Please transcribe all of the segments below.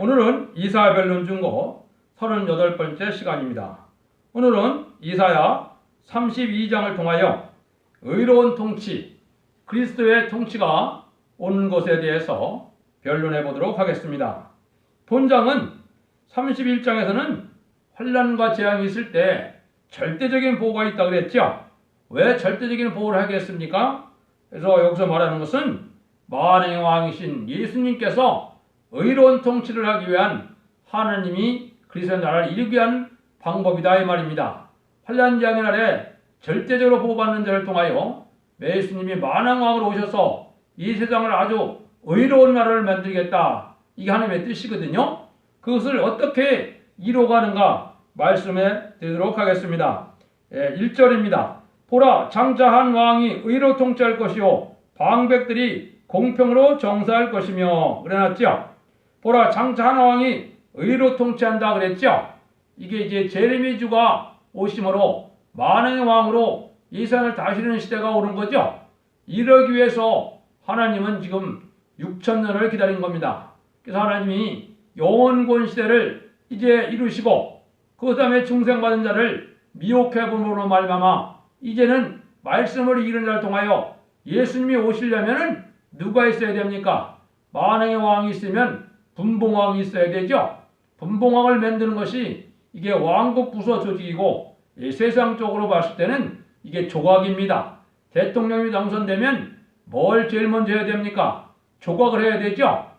오늘은 이사야 변론 중고 38번째 시간입니다. 오늘은 이사야 32장을 통하여 의로운 통치, 그리스도의 통치가 오는 것에 대해서 변론해 보도록 하겠습니다. 본장은 31장에서는 환난과 재앙이 있을 때 절대적인 보호가 있다고 그랬죠. 왜 절대적인 보호를 하겠습니까? 그래서 여기서 말하는 것은 만왕의 왕이신 예수님께서 의로운 통치를 하기 위한 하나님이 그리스도의 나라를 이루기 위한 방법이다 이 말입니다. 환난 재앙의 날에 절대적으로 보호받는 자를 통하여 예수님이 만왕왕으로 오셔서 이 세상을 아주 의로운 나라를 만들겠다. 이게 하나님의 뜻이거든요. 그것을 어떻게 이루어가는가 말씀해 드리도록 하겠습니다. 1절입니다. 보라, 장차 한 왕이 의로 통치할 것이요 방백들이 공평으로 정사할 것이며 그래놨죠. 보라, 장차 한 왕이 의로 통치한다 그랬죠. 이게 이제 제레미주가 오심으로 만왕의 왕으로 이 세상을 다스리는 시대가 오는 거죠. 이러기 위해서 하나님은 지금 6,000년을 기다린 겁니다. 그래서 하나님이 영원권 시대를 이제 이루시고 그 다음에 중생받은 자를 미혹해 봄으로 말미암아 이제는 말씀을 이루는 자를 통하여 예수님이 오시려면 누가 있어야 됩니까? 만왕의 왕이 있으면 분봉왕이 있어야 되죠. 분봉왕을 만드는 것이 이게 왕국 부서 조직이고 세상적으로 봤을 때는 이게 조각입니다. 대통령이 당선되면 뭘 제일 먼저 해야 됩니까? 조각을 해야 되죠.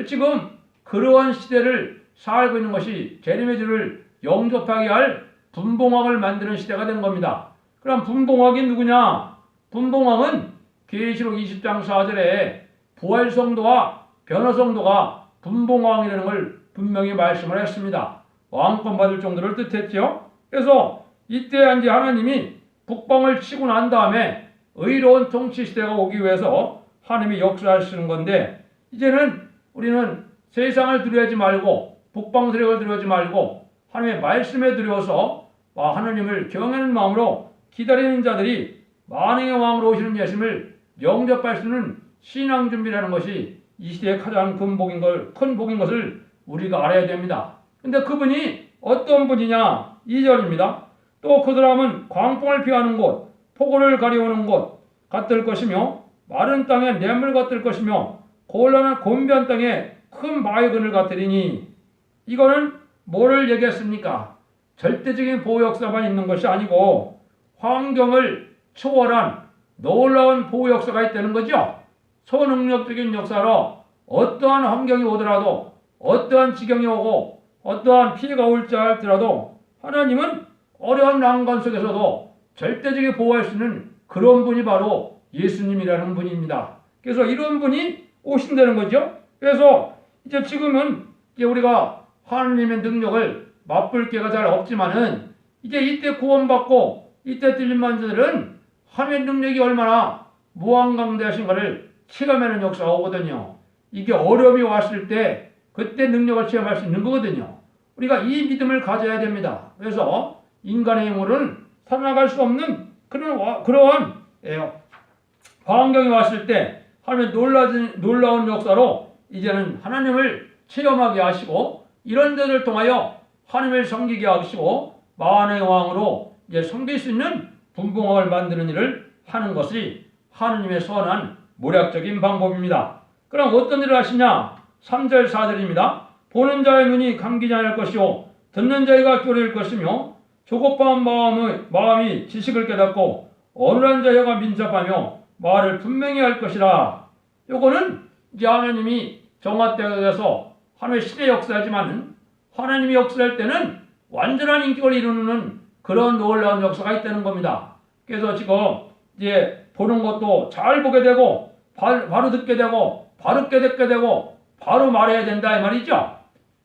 지금 그러한 시대를 살고 있는 것이 제레미야를 영접하게 할 분봉왕을 만드는 시대가 된 겁니다. 그럼 분봉왕이 누구냐? 분봉왕은 계시록 20장 4절에 부활성도와 변화성도가 분봉왕이라는 걸 분명히 말씀을 했습니다. 왕권 받을 정도를 뜻했죠. 그래서 이때 이제 하나님이 북방을 치고 난 다음에 의로운 통치 시대가 오기 위해서 하나님이 역사하시는 건데 이제는 우리는 세상을 두려워하지 말고 북방 세력을 두려워하지 말고 하나님의 말씀에 두려워서 하나님을 경외하는 마음으로 기다리는 자들이 만왕의 왕으로 오시는 예수님을 영접할 수 있는 신앙 준비라는 것이 이 시대의 가장 큰 복인 것을 우리가 알아야 됩니다. 근데 그분이 어떤 분이냐? 2절입니다. 또 그 사람은 광풍을 피하는 곳, 폭우를 가려오는 곳 같을 것이며 마른 땅에 냇물 같을 것이며 곤란한 곤변 땅에 큰 바위 그늘 같으리니 이거는 뭐를 얘기했습니까? 절대적인 보호 역사만 있는 것이 아니고 환경을 초월한 놀라운 보호 역사가 있다는 거죠. 초능력적인 역사로 어떠한 환경이 오더라도 어떠한 지경이 오고 어떠한 피해가 올지 할지라도 하나님은 어려운 난관 속에서도 절대적인 보호할 수 있는 그런 분이 바로 예수님이라는 분입니다. 그래서 이런 분이 오신다는 거죠. 그래서 이제 지금은 이제 우리가 하나님의 능력을 맛볼 기회가 잘 없지만은 이제 이때 구원받고 이때 뚫림받은 자들은 하나님의 능력이 얼마나 무한강대하신가를 체감하는 역사가 오거든요. 이게 어려움이 왔을 때 그때 능력을 체험할 수 있는 거거든요. 우리가 이 믿음을 가져야 됩니다. 그래서 인간의 힘으로는 살아나갈 수 없는 그러한 환경이 왔을 때 하나님의 놀라운 역사로 이제는 하나님을 체험하게 하시고 이런 데를 통하여 하나님을 섬기게 하시고 만왕의 왕으로 이제 섬길 수 있는 분봉왕을 만드는 일을 하는 것이 하나님의 선한 모략적인 방법입니다. 그럼 어떤 일을 하시냐? 3절 4절입니다. 보는 자의 눈이 감기지 않을 것이요 듣는 자가 꾀를 것이며 조급한 마음이 지식을 깨닫고 어눌한 자가 민첩하며 말을 분명히 할 것이라. 요거는 이제 하나님이 정화때에서 하나님의 신의 역사지만 하나님이 역사할 때는 완전한 인격을 이루는 그런 놀라운 역사가 있다는 겁니다. 그래서 지금 이제 보는 것도 잘 보게 되고 바로 듣게 되고 바로 깨닫게 되고 바로 말해야 된다 이 말이죠.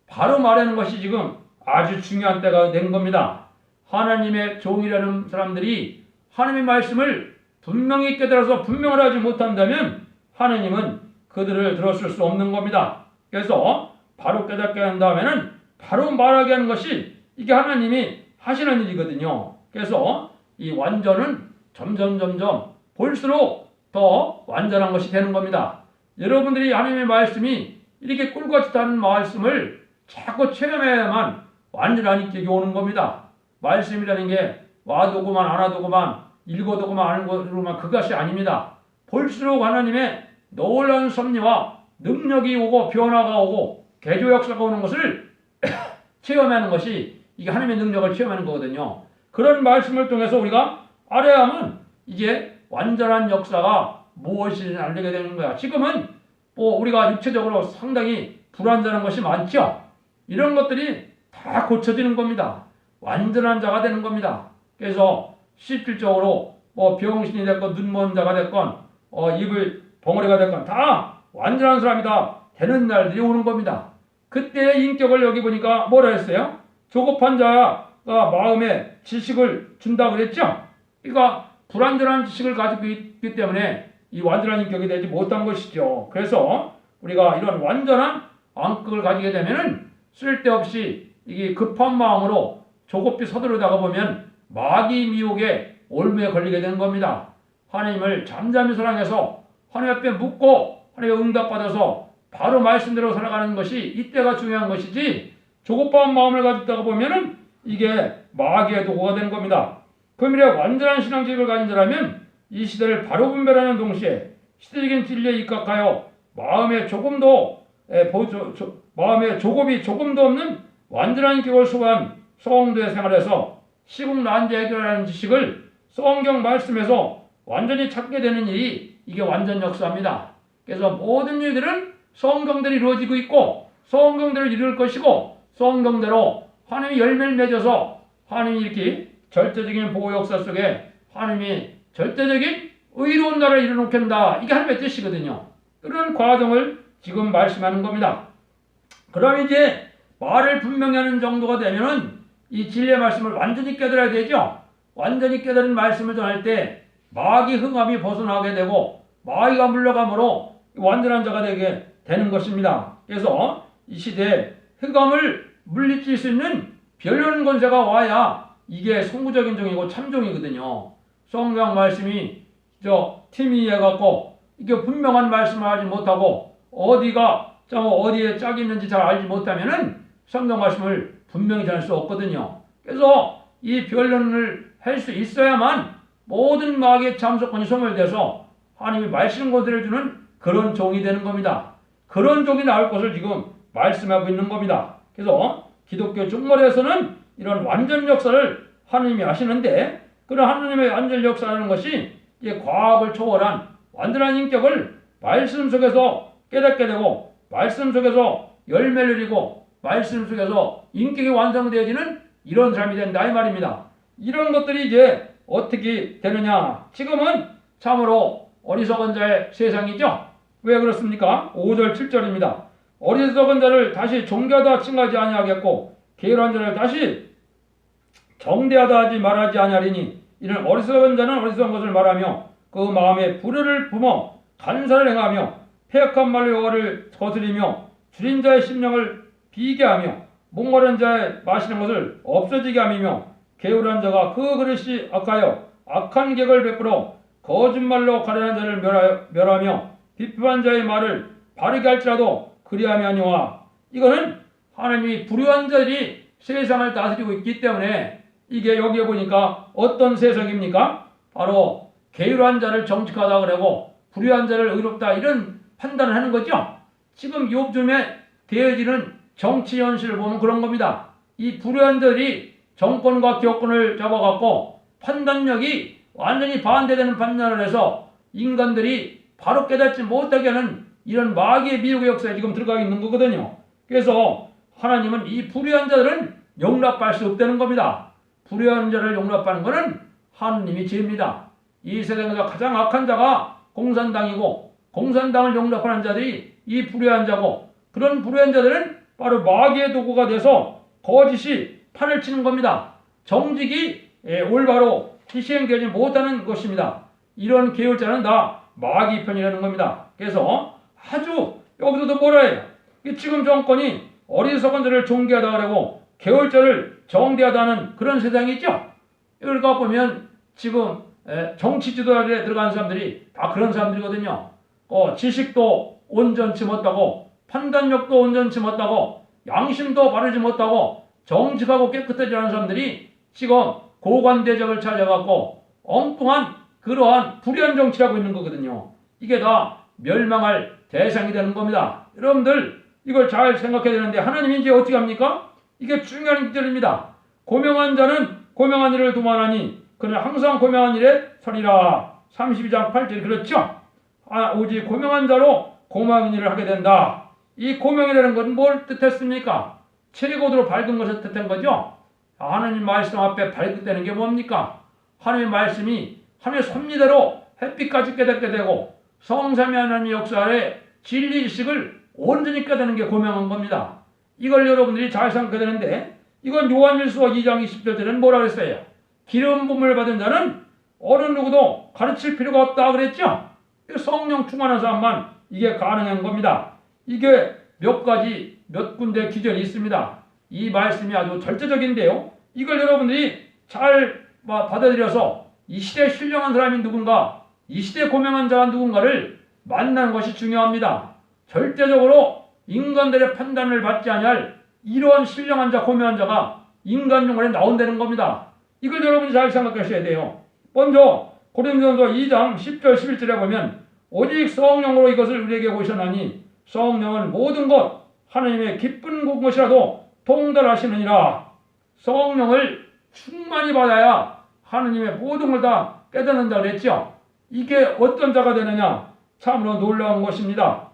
바로 말하는 것이 지금 아주 중요한 때가 된 겁니다. 하나님의 종이라는 사람들이 하나님의 말씀을 분명히 깨달아서 분명을 하지 못한다면 하나님은 그들을 들었을 수 없는 겁니다. 그래서 바로 깨닫게 한 다음에는 바로 말하게 하는 것이 이게 하나님이 하시는 일이거든요. 그래서 이 완전은 점점 볼수록 더 완전한 것이 되는 겁니다. 여러분들이 하나님의 말씀이 이렇게 꿀같이 다는 말씀을 자꾸 체험해야만 완전한 인격이 오는 겁니다. 말씀이라는 게 와두고만 안 와두고만 읽어두고만 안 읽어두고만 그것이 아닙니다. 볼수록 하나님의 놀라운 섭리와 능력이 오고 변화가 오고 개조 역사가 오는 것을 체험하는 것이 이게 하나님의 능력을 체험하는 거거든요. 그런 말씀을 통해서 우리가 알아야만 이제 완전한 역사가 무엇인지 알게 되는 거야. 지금은 우리가 육체적으로 상당히 불완전한 것이 많죠. 이런 것들이 다 고쳐지는 겁니다. 완전한 자가 되는 겁니다. 그래서 실질적으로 병신이 됐건 눈먼 자가 됐건 입을 벙어리가 됐건 다 완전한 사람이 다 되는 날들이 오는 겁니다. 그때의 인격을 여기 보니까 뭐라 했어요? 조급한 자가 마음에 지식을 준다 그랬죠? 그러니까 불완전한 지식을 가지고 있기 때문에 이 완전한 인격이 되지 못한 것이죠. 그래서 우리가 이런 완전한 안격을 가지게 되면은 쓸데없이 이게 급한 마음으로 조급히 서두르다가 보면 마귀 미혹에 올무에 걸리게 되는 겁니다. 하나님을 잠잠히 사랑해서 하나님 앞에 묻고 하나님의 응답받아서 바로 말씀대로 살아가는 것이 이때가 중요한 것이지, 조급한 마음을 가졌다가 보면은 이게 마귀의 도구가 되는 겁니다. 그러므로 완전한 신앙지식을 가진 자라면 이 시대를 바로 분별하는 동시에 시대적인 진리에 입각하여 마음에 조급이 조금도 없는 완전한 인격을 수고한 성도의 생활에서 시국 난제 해결하는 지식을 성경 말씀에서 완전히 찾게 되는 일이 이게 완전 역사입니다. 그래서 모든 일들은 성경대로 이루어지고 있고 성경대로 이룰 것이고 성경대로 하나님이 열매를 맺어서 하나님이 이렇게 절대적인 보호 역사 속에 하나님이 절대적인 의로운 나라를 이루어놓겠다. 이게 하나님의 뜻이거든요. 그런 과정을 지금 말씀하는 겁니다. 그럼 이제 말을 분명히 하는 정도가 되면은 이 진리의 말씀을 완전히 깨달아야 되죠. 완전히 깨달은 말씀을 전할 때 마귀 흥함이 벗어나게 되고 마귀가 물러감으로 완전한 자가 되게 되는 것입니다. 그래서 이 시대에 흑암을 물리칠 수 있는 변론 권세가 와야 이게 성구적인 종이고 참종이거든요. 성경 말씀이 팀이 해갖고 이게 분명한 말씀을 하지 못하고 어디에 짝이 있는지 잘 알지 못하면은 성경 말씀을 분명히 전할 수 없거든요. 그래서 이 변론을 할 수 있어야만 모든 마귀의 참석권이 소멸돼서 하나님이 말씀 권세를 주는 그런 종이 되는 겁니다. 그런 종이 나올 것을 지금 말씀하고 있는 겁니다. 그래서 기독교 종말에서는 이런 완전 역사를 하나님이 하시는데, 그런 하나님의 완전 역사라는 것이 이제 과학을 초월한 완전한 인격을 말씀 속에서 깨닫게 되고 말씀 속에서 열매를 이루고 말씀 속에서 인격이 완성되어지는 이런 삶이 된다 이 말입니다. 이런 것들이 이제 어떻게 되느냐? 지금은 참으로 어리석은 자의 세상이죠. 왜 그렇습니까? 5절 7절입니다. 어리석은 자를 다시 존귀하다 칭하지 아니하겠고 게으르한 자를 다시 정대하다 하지 말하지 아니하리니 이는 어리석은 자는 어리석은 것을 말하며 그 마음에 불의를 품어 간사를 행하며 패역한 말로 여호와를 거스리며 줄인 자의 심령을 비게 하며 목마른 자의 마시는 것을 없어지게 하며 게으르한 자가 그 그릇이 악하여 악한 객을 베풀어 거짓말로 가련한 자를 멸하며 비표한 자의 말을 바르게 할지라도 그리하며 아니와. 이거는 하나님이 불의한 자들이 세상을 다스리고 있기 때문에 이게 여기에 보니까 어떤 세상입니까? 바로 게으르한 자를 정직하다 그러고 불의한 자를 의롭다 이런 판단을 하는 거죠. 지금 요즘에 되어지는 정치 현실을 보면 그런 겁니다. 이 불의한 자들이 정권과 교권을 잡아갖고 판단력이 완전히 반대되는 판단을 해서 인간들이 바로 깨닫지 못하게 하는 이런 마귀의 미혹의 역사에 지금 들어가 있는 거거든요. 그래서 하나님은 이 불의한 자들은 용납할 수 없다는 겁니다. 불의한 자를 용납하는 것은 하나님이 죄입니다. 이 세상에서 가장 악한 자가 공산당이고 공산당을 용납하는 자들이 이 불의한 자고, 그런 불의한 자들은 바로 마귀의 도구가 돼서 거짓이 판을 치는 겁니다. 정직이 올바로 시행되지 못하는 것입니다. 이런 계율자는 다 마귀 편이라는 겁니다. 그래서 아주 여기서도 뭐라 해요? 지금 정권이 어리석은 자를 존귀하다 그러고 계율자를 정대하다는 그런 세상이 있죠. 이걸 보면 지금 정치 지도자에 들어간 사람들이 다 그런 사람들이거든요. 지식도 온전치 못하고 판단력도 온전치 못하고 양심도 바르지 못하고 정직하고 깨끗하지 않은 사람들이 지금 고관대적을 찾아갖고 엉뚱한 그러한 불의한 정치를 하고 있는 거거든요. 이게 다 멸망할 대상이 되는 겁니다. 여러분들 이걸 잘 생각해야 되는데 하나님이 이제 어떻게 합니까? 이게 중요한 기절입니다. 고명한 자는 고명한 일을 도만하니 그는 항상 고명한 일에 서리라. 32장 8절 그렇죠? 오직 고명한 자로 고명한 일을 하게 된다. 이 고명이라는 건 뭘 뜻했습니까? 최고도로 밝은 것을 뜻한 거죠. 하나님 말씀 앞에 발급되는 게 뭡니까? 하나님의 말씀이 하나님의 섭리대로 햇빛까지 깨닫게 되고 성삼위 하나님의 역사 아래 진리 지식을 온전히 깨닫는 게 고명한 겁니다. 이걸 여러분들이 잘 생각해야 되는데 이건 요한일서 2장 20절에는 뭐라 그랬어요? 기름 부음을 받은 자는 어느 누구도 가르칠 필요가 없다 그랬죠? 성령 충만한 사람만 이게 가능한 겁니다. 이게 몇 가지 몇 군데 기전이 있습니다. 이 말씀이 아주 절대적인데요. 이걸 여러분들이 잘 받아들여서 이 시대에 신령한 사람이 누군가, 이 시대에 고명한 자가 누군가를 만나는 것이 중요합니다. 절대적으로 인간들의 판단을 받지 아니할 이러한 신령한 자, 고명한 자가 인간 중간에 나온다는 겁니다. 이걸 여러분이 잘 생각하셔야 돼요. 먼저 고린도전서 2장 10절 11절에 보면 오직 성령으로 이것을 우리에게 보시나니 성령은 모든 것 하나님의 기쁜 것이라도 통달하시느니라. 성령을 충만히 받아야 하나님의 모든 걸 다 깨닫는다 그랬죠. 이게 어떤 자가 되느냐? 참으로 놀라운 것입니다.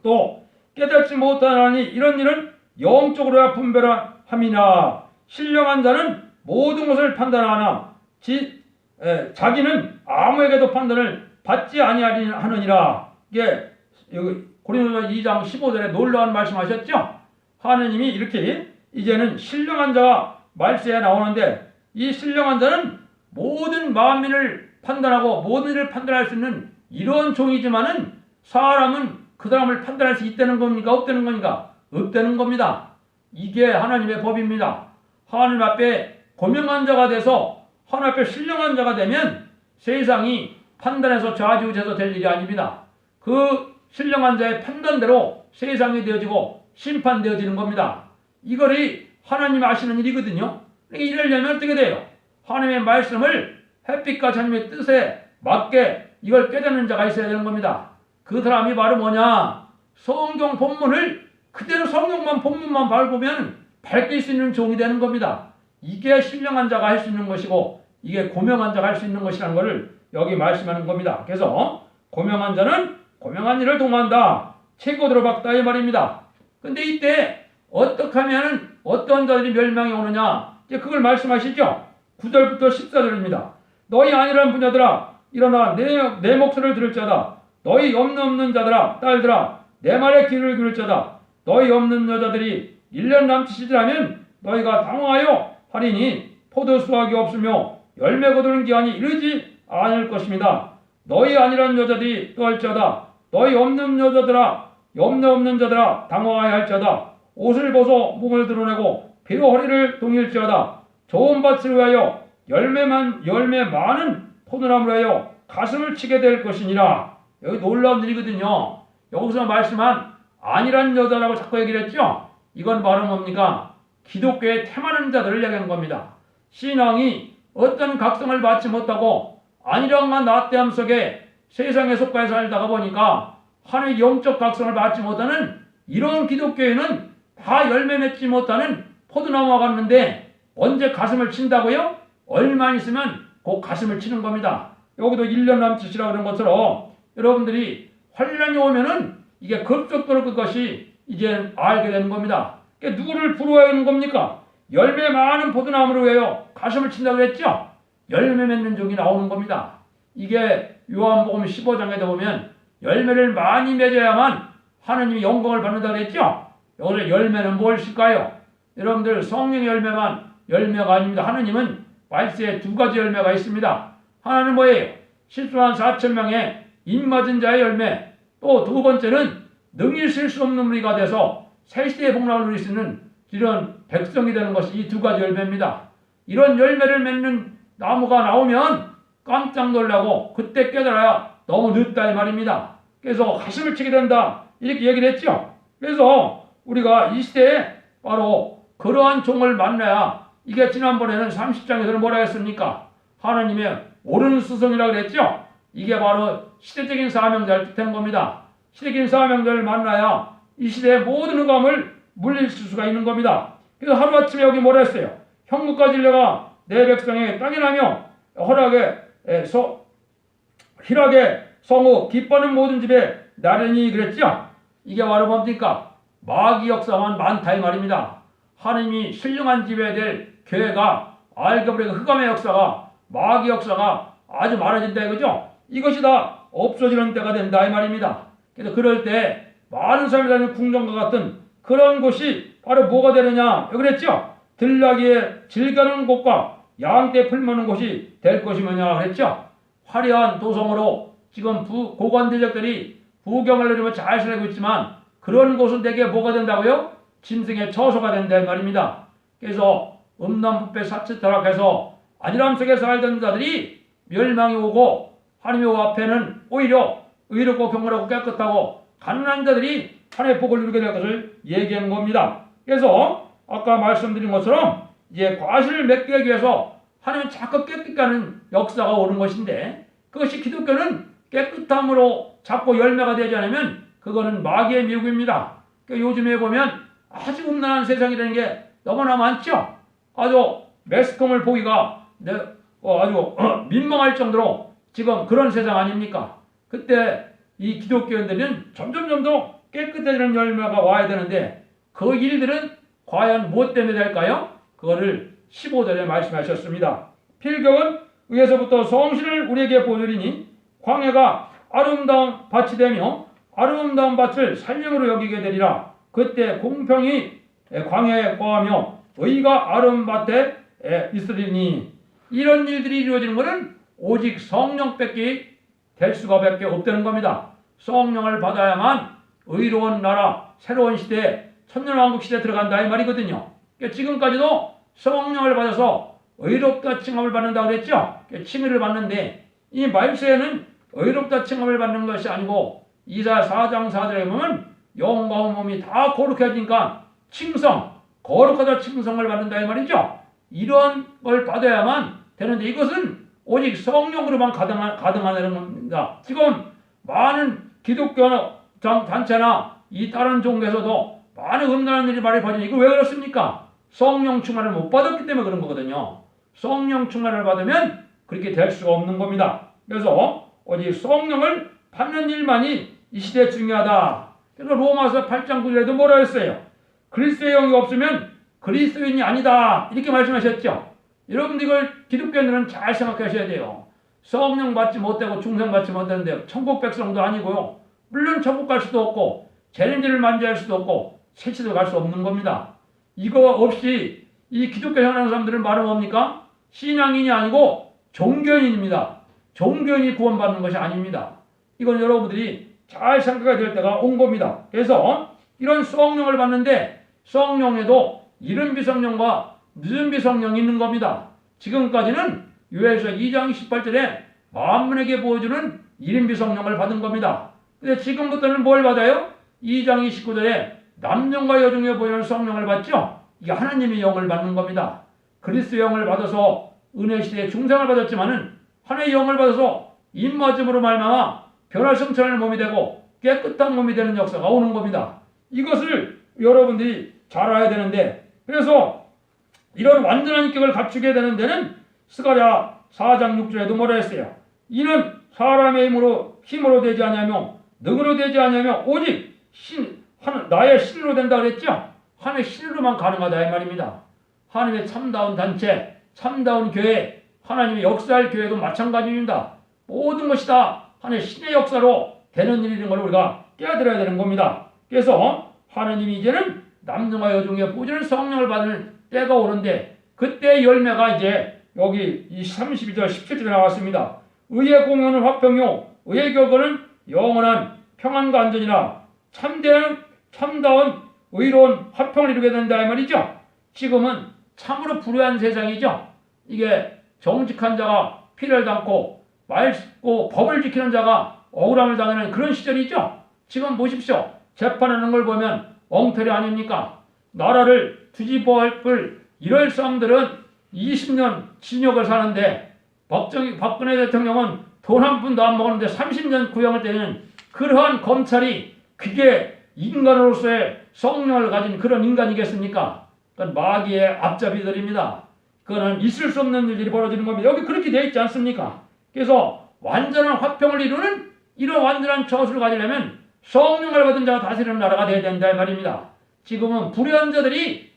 또 깨닫지 못하나니 이런 일은 영적으로야 분별함이나 신령한 자는 모든 것을 판단하나 자기는 아무에게도 판단을 받지 아니하느니라. 이게 고린도서 2장 15절에 놀라운 말씀하셨죠. 하느님이 이렇게 이제는 신령한 자가 말세에 나오는데 이 신령한 자는 모든 만민을 판단하고 모든 일을 판단할 수 있는 이런 종이지만은 사람은 그 사람을 판단할 수 있다는 겁니까? 없다는 겁니까? 없다는 겁니다. 이게 하나님의 법입니다. 하나님 앞에 고명한 자가 돼서 하나님 앞에 신령한 자가 되면 세상이 판단해서 좌지우지해서 될 일이 아닙니다. 그 신령한 자의 판단대로 세상이 되어지고 심판되어지는 겁니다. 이거를 하나님이 아시는 일이거든요. 이러려면 어떻게 돼요? 하나님의 말씀을 햇빛과 하나님의 뜻에 맞게 이걸 깨닫는 자가 있어야 되는 겁니다. 그 사람이 바로 뭐냐? 성경 본문을 그대로 성경만 본문만 밟으면 밝힐 수 있는 종이 되는 겁니다. 이게 신령한 자가 할 수 있는 것이고 이게 고명한 자가 할 수 있는 것이라는 것을 여기 말씀하는 겁니다. 그래서 고명한 자는 고명한 일을 동한다. 최고도로 박다 이 말입니다. 근데 이때 어떻게 하면 어떤 자들이 멸망이 오느냐? 이제 그걸 말씀하시죠. 9절부터 14절입니다. 너희 아니란 분자들아 일어나 내 목소리를 들을 자다. 너희 없는 자들아 딸들아 내 말에 귀를 기울일 자다. 너희 없는 여자들이 1년 남짓이라면 너희가 당황하여 하리니 포도 수확이 없으며 열매 거두는 기한이 이르지 않을 것입니다. 너희 아니란 여자들이 또 할지어다. 너희 없는 여자들아 염려 없는 자들아 당황하여 할지어다. 옷을 벗어 몸을 드러내고 배로 허리를 동일지어다. 좋은 밭을 위하여 열매 많은 포도나무를 위하여 가슴을 치게 될 것이니라. 여기 놀라운 일이거든요. 여기서 말씀한 아니란 여자라고 자꾸 얘기를 했죠. 이건 바로 뭡니까? 기독교의 태만한 자들을 얘기한 겁니다. 신앙이 어떤 각성을 받지 못하고 안일함과 나태함 속에 세상에 속해 살다가 보니까 하나님의 영적 각성을 받지 못하는 이런 기독교에는 다 열매 맺지 못하는 포도나무와 같는데 언제 가슴을 친다고요? 얼마 있으면 곧 가슴을 치는 겁니다. 여기도 1년 남짓이라고 그런 것처럼 여러분들이 환란이 오면은 이게 급속도로 그것이 이제 알게 되는 겁니다. 그러니까 누구를 부러워하는 겁니까? 열매 많은 포도나무를 왜요? 가슴을 친다고 그랬죠? 열매 맺는 종이 나오는 겁니다. 이게 요한복음 15장에도 보면 열매를 많이 맺어야만 하나님이 영광을 받는다고 그랬죠? 여기서 열매는 무엇일까요? 여러분들 성령의 열매만 열매가 아닙니다. 하나님은 말세에 두 가지 열매가 있습니다. 하나는 뭐예요? 실수한 4,000명의 입맞은 자의 열매, 또 두 번째는 능히 쓸 수 없는 무리가 돼서 새시대의 복락을 누릴 수 있는 이런 백성이 되는 것이 이 두 가지 열매입니다. 이런 열매를 맺는 나무가 나오면 깜짝 놀라고 그때 깨달아야 너무 늦다 이 말입니다. 그래서 가슴을 치게 된다 이렇게 얘기를 했죠. 그래서 우리가 이 시대에 바로 그러한 종을 만나야, 이게 지난번에는 30장에서는 뭐라 했습니까? 하나님의 옳은 스승이라고 그랬죠? 이게 바로 시대적인 사명자를 뜻하는 겁니다. 시대적인 사명자를 만나야 이 시대의 모든 흑암을 물리칠 수가 있는 겁니다. 그래서 하루아침에 여기 뭐라 했어요? 형국과 진리가 내 백성에게 땅에 나며 희락에 성우 기뻐하는 모든 집에 나르니 그랬죠? 이게 바로 뭡니까? 마귀 역사만 많다 이 말입니다. 하나님이 신령한 집에 될 교회가 알게버리고 흑암의 역사가, 마귀 역사가 아주 많아진다 이거죠? 이것이 다 없어지는 때가 된다 이 말입니다. 그래서 그럴 때 많은 사람이 다니는 궁전과 같은 그런 곳이 바로 뭐가 되느냐 그랬죠? 들나귀에 질가는 곳과 양떼 풀무는 곳이 될 것이 뭐냐 그랬죠? 화려한 도성으로 지금 고관대적들이 부경을 누리며 잘 살고 있지만 그런 곳은 대개 뭐가 된다고요? 짐승의 처소가 된다 이 말입니다. 그래서 음란부패 사치타락해서 안일함 속에 살던 자들이 멸망이 오고 하나님의 앞에는 오히려 의롭고 경건하고 깨끗하고 가난한 자들이 하나님의 복을 누리게 될 것을 얘기한 겁니다. 그래서 아까 말씀드린 것처럼 이제 과실을 맺기 위해서 하나님은 자꾸 깨끗게 하는 역사가 오는 것인데, 그것이 기독교는 깨끗함으로 자꾸 열매가 되지 않으면 그거는 마귀의 미혹입니다. 그러니까 요즘에 보면 아주 음란한 세상이라는 게 너무나 많죠. 아주 매스컴을 보기가 아주 민망할 정도로 지금 그런 세상 아닙니까? 그때 이 기독교인들은 점점 더 깨끗해지는 열매가 와야 되는데 그 일들은 과연 무엇 때문에 될까요? 그거를 15절에 말씀하셨습니다. 필경은 위에서부터 성신을 우리에게 보여주리니 광야가 아름다운 밭이 되며 아름다운 밭을 산령으로 여기게 되리라. 그때 공평이 광야에 거하며 의가 아름다운 밭에 있으리니. 이런 일들이 이루어지는 것은 오직 성령밖에 될 수가 밖에 없다는 겁니다. 성령을 받아야만 의로운 나라, 새로운 시대, 천년왕국 시대에 들어간다 이 말이거든요. 그러니까 지금까지도 성령을 받아서 의롭다 칭함을 받는다고 그랬죠. 칭의를 받는데 이 말세에는 의롭다 칭함을 받는 것이 아니고 이사 4장 4절에 보면 영과 몸이 다 거룩해지니까 칭성, 거룩하다 칭성을 받는다 이 말이죠. 이런 걸 받아야만 되는데 이것은 오직 성령으로만 가능하다는 겁니다. 지금 많은 기독교 단체나 이 다른 종교에서도 많은 음란한 일이 많이 벌어지니 이거 왜 그렇습니까? 성령 충만을 못 받았기 때문에 그런 거거든요. 성령 충만을 받으면 그렇게 될 수가 없는 겁니다. 그래서 오직 성령을 받는 일만이 이 시대에 중요하다. 그래서 로마서 8장 9절에도 뭐라 했어요? 그리스도의 영이 없으면 그리스도인이 아니다. 이렇게 말씀하셨죠. 여러분들 이걸 기독교인들은 잘 생각하셔야 돼요. 성령 받지 못하고 중생 받지 못하는데 천국 백성도 아니고요. 물론 천국 갈 수도 없고 재림지를 만지할 수도 없고 세치도 갈 수 없는 겁니다. 이거 없이 이 기독교 향하는 사람들은 말은 뭡니까? 신앙인이 아니고 종교인입니다. 종교인이 구원받는 것이 아닙니다. 이건 여러분들이 잘 생각해야 될 때가 온 겁니다. 그래서 이런 성령을 받는데 성령에도 이른 비성령과 늦은 비성령이 있는 겁니다. 지금까지는 요엘서 2장 18절에 만민에게 보여주는 이른 비성령을 받은 겁니다. 근데 지금부터는 뭘 받아요? 2장 29절에 남녀와 여종에 보이는 성령을 받죠? 이게 하나님의 영을 받는 겁니다. 그리스도의 영을 받아서 은혜 시대에 중생을 받았지만은 하나님의 영을 받아서 입맞음으로 말미암아 변화성천한 몸이 되고 깨끗한 몸이 되는 역사가 오는 겁니다. 이것을 여러분들이 잘 알아야 되는데, 그래서 이런 완전한 인격을 갖추게 되는 데는 스가랴 4장 6절에도 뭐라 했어요? 이는 사람의 힘으로 되지 아니하며 능으로 되지 아니하며 오직 나의 신으로 된다 그랬죠? 하나님의 신으로만 가능하다 이 말입니다. 하나님의 참다운 단체, 참다운 교회, 하나님의 역사할 교회도 마찬가지입니다. 모든 것이 다 하나님의 신의 역사로 되는 일인 걸 우리가 깨달아야 되는 겁니다. 그래서 하나님이 이제는 남녀와 여종의 보존을 성령을 받는 때가 오는데 그때 열매가 이제 여기 이 32절 17절에 나왔습니다. 의의 공효는 화평이요 의의 결과는 영원한 평안과 안전이나 참다운 의로운 화평을 이루게 된다 이 말이죠. 지금은 참으로 불의한 세상이죠. 이게 정직한 자가 피를 담고 맑고 법을 지키는 자가 억울함을 당하는 그런 시절이죠. 지금 보십시오. 재판하는 걸 보면 엉터리 아닙니까? 나라를 뒤집어할 이럴 사람들은 20년 징역을 사는데 박근혜 대통령은 돈 한 푼도 안 먹었는데 30년 구형을 때리는 그러한 검찰이 그게 인간으로서의 성령을 가진 그런 인간이겠습니까? 그건 마귀의 앞잡이들입니다. 그거는 있을 수 없는 일들이 벌어지는 겁니다. 여기 그렇게 되어 있지 않습니까? 그래서 완전한 화평을 이루는 이런 완전한 처수를 가지려면 성령을 받은 자가 다스리는 나라가 되어야 된다 이 말입니다. 지금은 불의한 자들이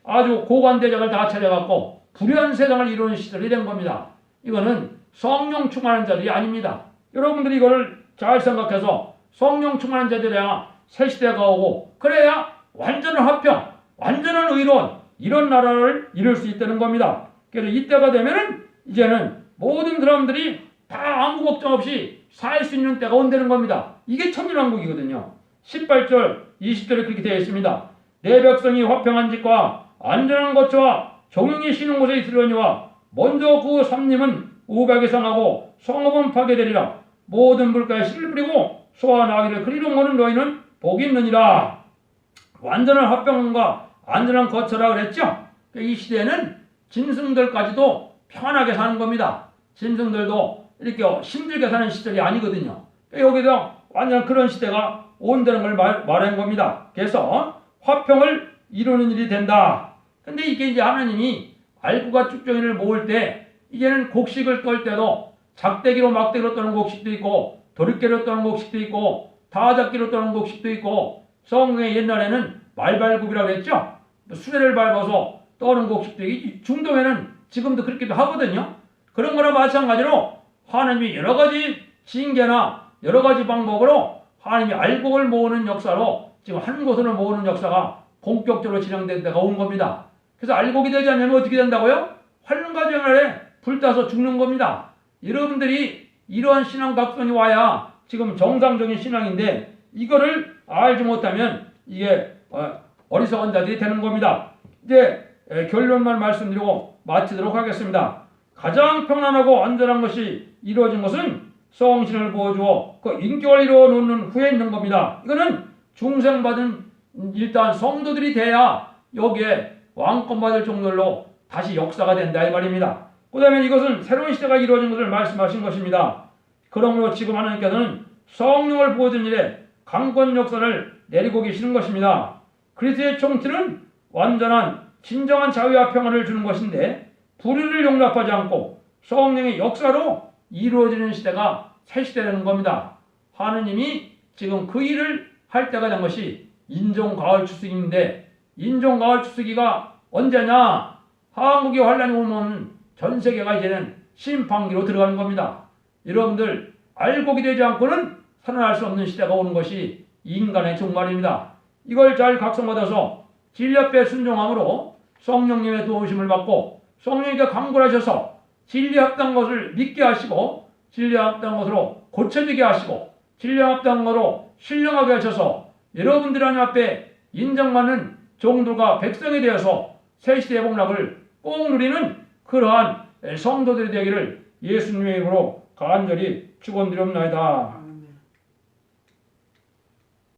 아주 고관대작을 다 차려갖고 불의한 세상을 이루는 시절이 된 겁니다. 이거는 성령 충만한 자들이 아닙니다. 여러분들이 이거를 잘 생각해서 성령 충만한 자들이야 새 시대가 오고 그래야 완전한 화평, 완전한 의로운 이런 나라를 이룰 수 있다는 겁니다. 그래서 이때가 되면은 이제는 모든 사람들이 다 아무 걱정 없이 살 수 있는 때가 온다는 겁니다. 이게 천년왕국이거든요. 18절, 20절에 그렇게 되어 있습니다. 내 백성이 화평한 집과 안전한 거처와 종용이 쉬는 곳에 있으려니와 먼저 그 삼림은 우박이 상하고 성읍은 파괴되리라. 모든 물가에 씨를 뿌리고 소와 나귀를 그리로 모는 너희는 복이 있느니라. 완전한 화평과 안전한 거처라 그랬죠. 이 시대에는 짐승들까지도 편하게 사는 겁니다. 짐승들도 이렇게 힘들게 사는 시절이 아니거든요. 여기서 완전 그런 시대가 온다는 걸 말한 겁니다. 그래서 화평을 이루는 일이 된다. 근데 이게 이제 하나님이 알구가 쭉정이를 모을 때 이제는 곡식을 떨 때도 작대기로 막대기로 떠는 곡식도 있고 도리깨로 떠는 곡식도 있고 다잡기로 떠는 곡식도 있고 성경에 옛날에는 말발굽이라고 했죠. 수레를 밟아서 떠는 곡식도 있고 중동에는 지금도 그렇게도 하거든요. 그런 거나 마찬가지로 하나님이 여러 가지 징계나 여러 가지 방법으로 하나님이 알곡을 모으는 역사로 지금 한 곳으로 모으는 역사가 본격적으로 진행된 데가 온 겁니다. 그래서 알곡이 되지 않으면 어떻게 된다고요? 환란과 아래 불타서 죽는 겁니다. 여러분들이 이러한 신앙 각성이 와야 지금 정상적인 신앙인데 이거를 알지 못하면 이게 어리석은 자들이 되는 겁니다. 이제 결론만 말씀드리고 마치도록 하겠습니다. 가장 평안하고 안전한 것이 이루어진 것은 성신을 부어주어 그 인격을 이루어 놓는 후에 있는 겁니다. 이거는 중생받은 일단 성도들이 돼야 여기에 왕권 받을 정도로 다시 역사가 된다 이 말입니다. 그 다음에 이것은 새로운 시대가 이루어진 것을 말씀하신 것입니다. 그러므로 지금 하나님께서는 성령을 부어준 일에 강권 역사를 내리고 계시는 것입니다. 그리스도의 총체는 완전한 진정한 자유와 평안을 주는 것인데 불의를 용납하지 않고 성령의 역사로 이루어지는 시대가 새 시대라는 겁니다. 하느님이 지금 그 일을 할 때가 된 것이 인종가을 추수기인데 인종가을 추수기가 언제냐? 한국이 환란이 오면 전 세계가 이제는 심판기로 들어가는 겁니다. 여러분들 알곡이 되지 않고는 살아날 수 없는 시대가 오는 것이 인간의 종말입니다. 이걸 잘 각성받아서 진리 앞에 순종함으로 성령님의 도우심을 받고 성령님께 강구하셔서 진리 합당한 것을 믿게 하시고 진리 합당한 것으로 고쳐지게 하시고 진리 합당한 것으로 신령하게 하셔서 여러분들 하나님 앞에 인정받는 종들과 백성이 되어서 새 시대의 복락을 꼭 누리는 그러한 성도들이 되기를 예수님의 이름으로 간절히 축원드리옵나이다.